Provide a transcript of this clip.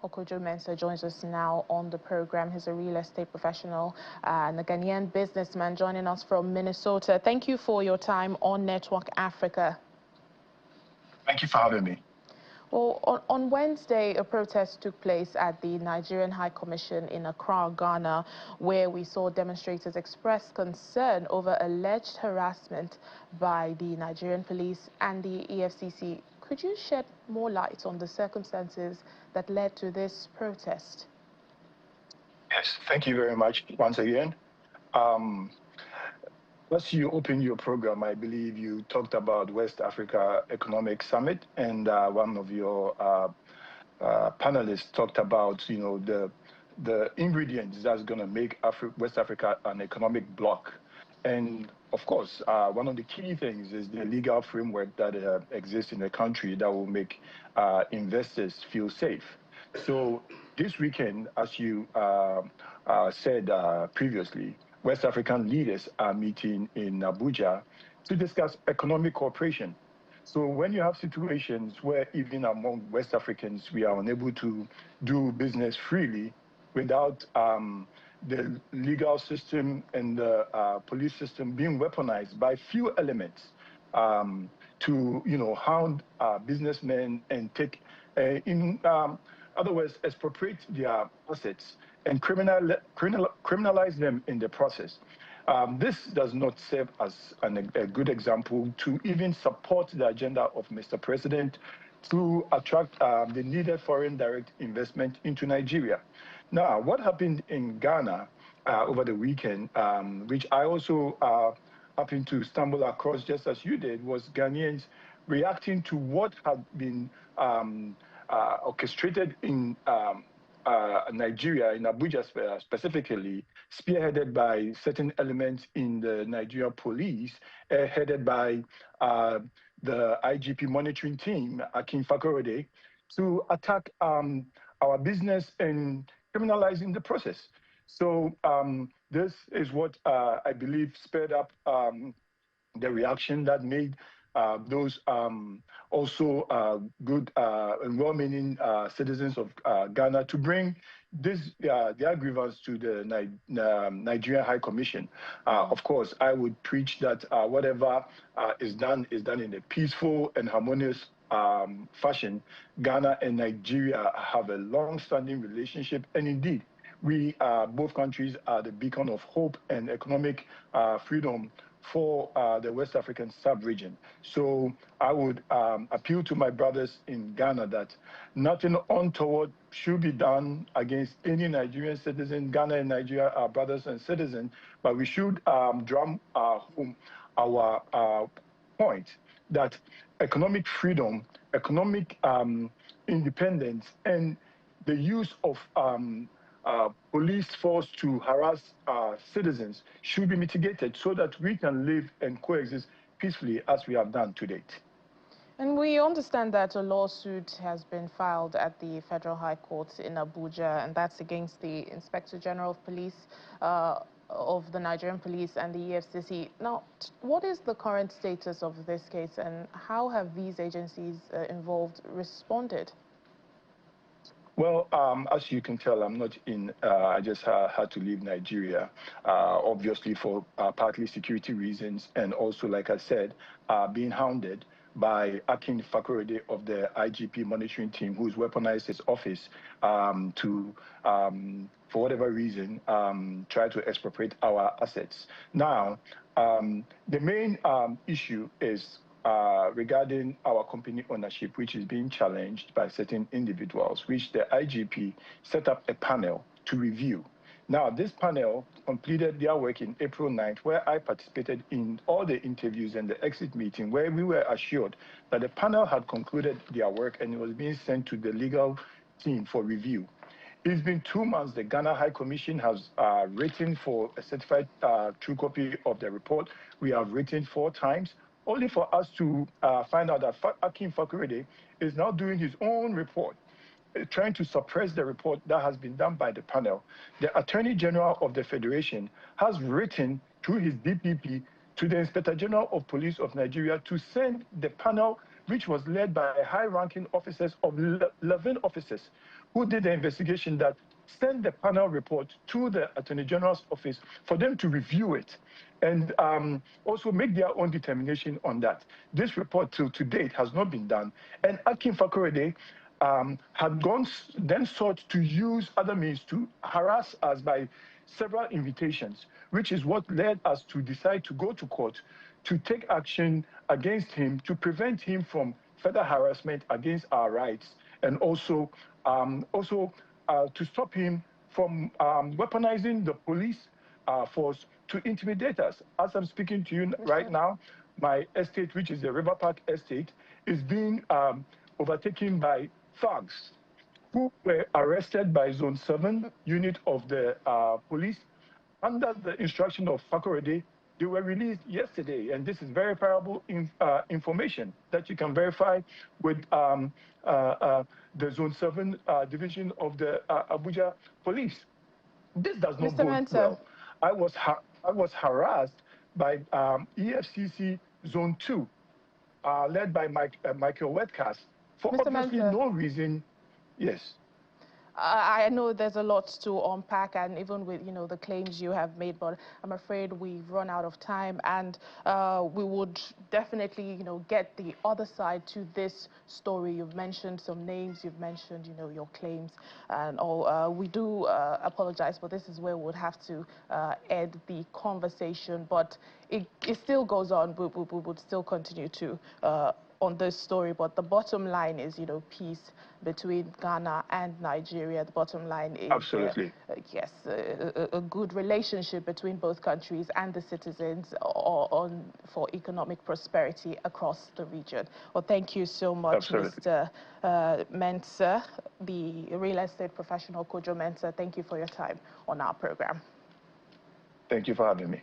Mensah joins us now on the program. He's a real estate professional and a Ghanaian businessman joining us from Minnesota. Thank you for your time on Network Africa. Thank you for having me. Well, on Wednesday, a protest took place at the Nigerian High Commission in Accra, Ghana, where we saw demonstrators express concern over alleged harassment by the Nigerian police and the EFCC. Could you shed more light on the circumstances that led to this protest? Yes, thank you very much once again. As you opened your program, I believe you talked about West Africa Economic Summit, and one of your panelists talked about, the ingredients that's going to make West Africa an economic bloc. And of course, one of the key things is the legal framework that exists in the country that will make investors feel safe. So this weekend, as you said previously, West African leaders are meeting in Abuja to discuss economic cooperation. So when you have situations where even among West Africans, we are unable to do business freely without the legal system and the police system being weaponized by few elements to, hound businessmen and take, in other words, expropriate their assets and criminalize them in the process. This does not serve as a good example to even support the agenda of Mr. President to attract the needed foreign direct investment into Nigeria. Now, what happened in Ghana over the weekend, which I also happened to stumble across just as you did, was Ghanaians reacting to what had been orchestrated in Nigeria, in Abuja specifically, spearheaded by certain elements in the Nigerian police, headed by the IGP monitoring team, Akin Fakorede, to attack our business and criminalizing the process. So this is what I believe spurred up the reaction that made those also good and well-meaning citizens of Ghana to bring their grievance to the Nigerian High Commission. Of course, I would preach that whatever is done in a peaceful and harmonious fashion. Ghana and Nigeria have a long-standing relationship, and indeed, we both countries are the beacon of hope and economic freedom for the West African sub-region. So I would appeal to my brothers in Ghana that nothing untoward should be done against any Nigerian citizen. Ghana and Nigeria are brothers and citizens, but we should drum home our point that economic freedom, economic independence, and the use of police force to harass citizens should be mitigated so that we can live and coexist peacefully as we have done to date. And we understand that a lawsuit has been filed at the Federal High Court in Abuja, and that's against the Inspector General of Police of the Nigerian Police and the EFCC. Now, what is the current status of this case, and how have these agencies involved responded? Well, as you can tell, I'm not in, I just had to leave Nigeria, obviously for partly security reasons, and also, like I said, being hounded by Akin Fakorede of the IGP monitoring team, who's weaponized his office to, for whatever reason, try to expropriate our assets. Now, the main issue is regarding our company ownership, which is being challenged by certain individuals, which the IGP set up a panel to review. Now, this panel completed their work in April 9th, where I participated in all the interviews and the exit meeting, where we were assured that the panel had concluded their work and it was being sent to the legal team for review. It's been 2 months. The Ghana High Commission has written for a certified true copy of the report. We have written 4 times, only for us to find out that Akin Fakorede is now doing his own report, trying to suppress the report that has been done by the panel. The Attorney General of the Federation has written through his DPP to the Inspector General of Police of Nigeria to send the panel, which was led by high-ranking officers of 11 officers, who did the investigation that sent the panel report to the Attorney General's office for them to review it and also make their own determination on that. This report till to date has not been done. And Akin Fakorede had then sought to use other means to harass us by several invitations, which is what led us to decide to go to court to take action against him to prevent him from further harassment against our rights, and also to stop him from weaponizing the police force to intimidate us. As I'm speaking to you right now, my estate, which is the River Park estate, is being overtaken by thugs who were arrested by Zone 7 unit of the police under the instruction of Fakorede. They were released yesterday, and this is verifiable information that you can verify with the Zone 7 division of the Abuja police. This does not go well. I was harassed by EFCC Zone 2, led by Michael Wetcast, for obviously no reason. Yes. I know there's a lot to unpack, and even with, the claims you have made, but I'm afraid we've run out of time, and we would definitely, get the other side to this story. You've mentioned some names, you've mentioned, your claims and all. We do apologize, but this is where we would have to end the conversation, but it still goes on. We would still continue to on this story, but the bottom line is, peace between Ghana and Nigeria. The bottom line is, absolutely, yes, a good relationship between both countries and the citizens for economic prosperity across the region. Well, thank you so much, absolutely, Mr. Mensah, the real estate professional, Kojo Mensah. Thank you for your time on our program. Thank you for having me.